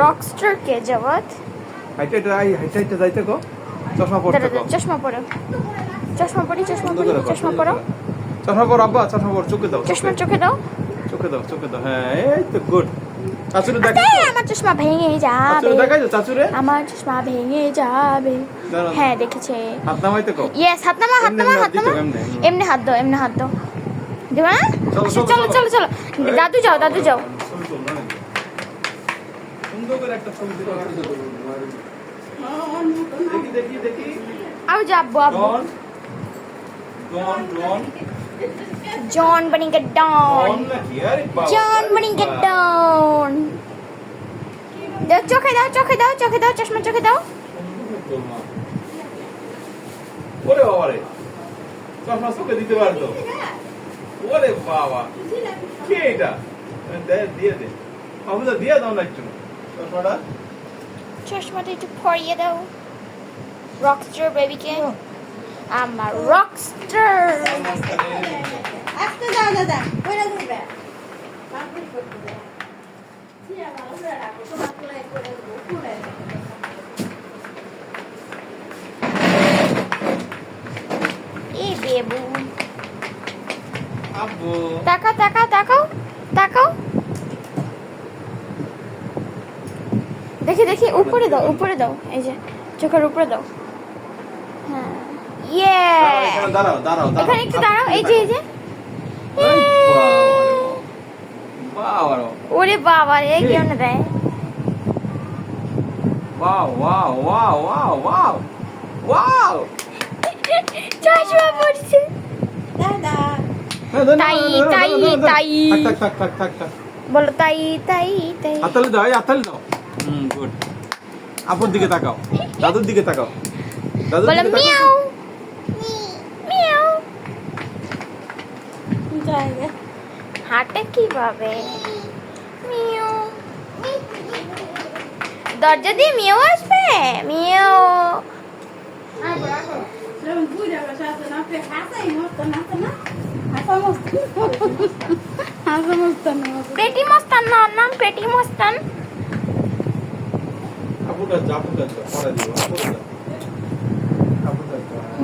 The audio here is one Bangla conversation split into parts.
রকস্টার কে জগৎ হাইটা যাইতে কো চশমা পড়তে কো চশমা পরো চশমা পরি চশমা পরো চশমা পর আব্বা চশমা পর চোখে দাও চশমা চোখে দাও হ্যাঁ এই তো গুড চাচুরে আস্তে, দেখাই আমার চশমা ভেঙে যাবে চাচুরে দেখাই চাচুরে আমার চশমা ভেঙে যাবে দাঁড়াও। হ্যাঁ দেখেছে হাত নামাইতে কো ইয়েস হাত নামা এমনি হাত দাও দেবা না চলো, চলো চলো দাদু যাও সুন্দর করে একটা ছবি দিতে দেখি আও যাবো আব্বু ডন जॉन बनेगा डॉन নাকি আরে বাবা जॉन बनेगा डॉन দাও চোখে দাও চশমা চোখে দাও ওরে বাবা রে চশমা চোখে দিতে পারতো ওরে বাবা কে এটা দিয়ে দে আবুদা দিয়ে দাও না একটু চশমাটা চশমাটা একটু পরিয়ে দাও রকস্টার বেবিকে আমার রকস্টার আস্তে যাও দাদা কইরা ঘুরবে মারপিট করতে দে সিয়া ভালো করে রাখো তোমার কোলাই করে দেবো কোলাই এই বেবু আব্বু তাকাও দেখি উপরে দাও এই যে চোখের উপরে দাও হ্যাঁ ইয়ে দাঁড়াও এখানে একটু দাঁড়াও এই যে বাবা ওরে বাবা রে কেউ না দেয় ওয়াও চশমা পড়ছে দাদা তাই থাক বলো তাই হাতালে দাও গুড আপুর দিকে তাকাও দাদুর দিকে তাকাও বলো মিয়াও মিয়াও জায়গা হাঁটে কিভাবে মিয়াও দরজা দিয়ে মিয়াও আসবে মিয়াও যখন ঘুরে বসে আছে না ফে হাসাই মস্ত না হাসা মস্ত না পেটি মস্তান নাম পেটি মস্তান আপুটা পড়া দিও আপুটা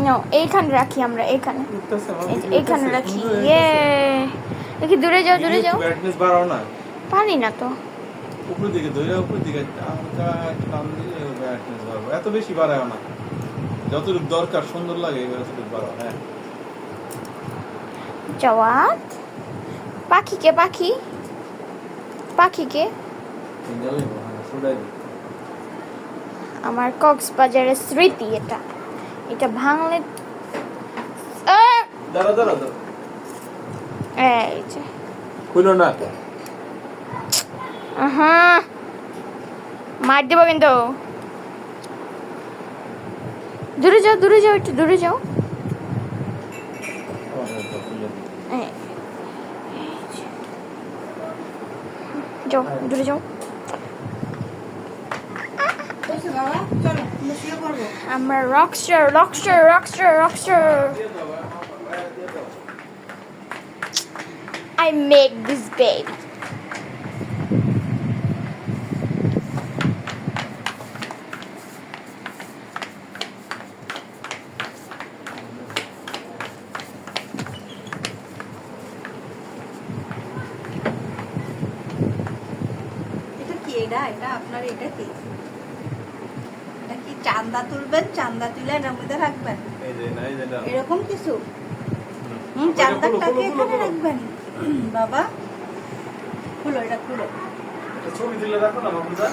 নো এইখানে রাখি আমরা এইখানে এইখানে রাখি ইয়ে দেখি দূরে যাও ব্রাইটনেস বাড়াও না পারি না তো উপর দিকে উপর দিকে হালকা টান দিলে ব্রাইটনেস বাড়াবো এত বেশি বাড়াও না যতটুকু দরকার সুন্দর লাগে ততটুকু বাড়াও হ্যাঁ জওয়াত পাখিকে আমার কক্সবাজারের স্মৃতি এটা ভাঙলে দাঁড়া এই যে খুলো না মার দেবো কিন্তু দূরে যাও একটু দূরে যাও এই যে। যাও দূরে যাও বসে বাবা চলো আমরা শুয়ে পড়বো আমরা Rockstar I make this baby এটা কি এটা আপনার এটা কি চান্দা তুলবেন চান্দা তুলে এর মধ্যে রাখবেন এই যে না এরকম কিছু চান্দাটাকে এখানে রাখবেন বাবা খুলো এটা খুলো ছবি তুলে রাখো না বাবুদা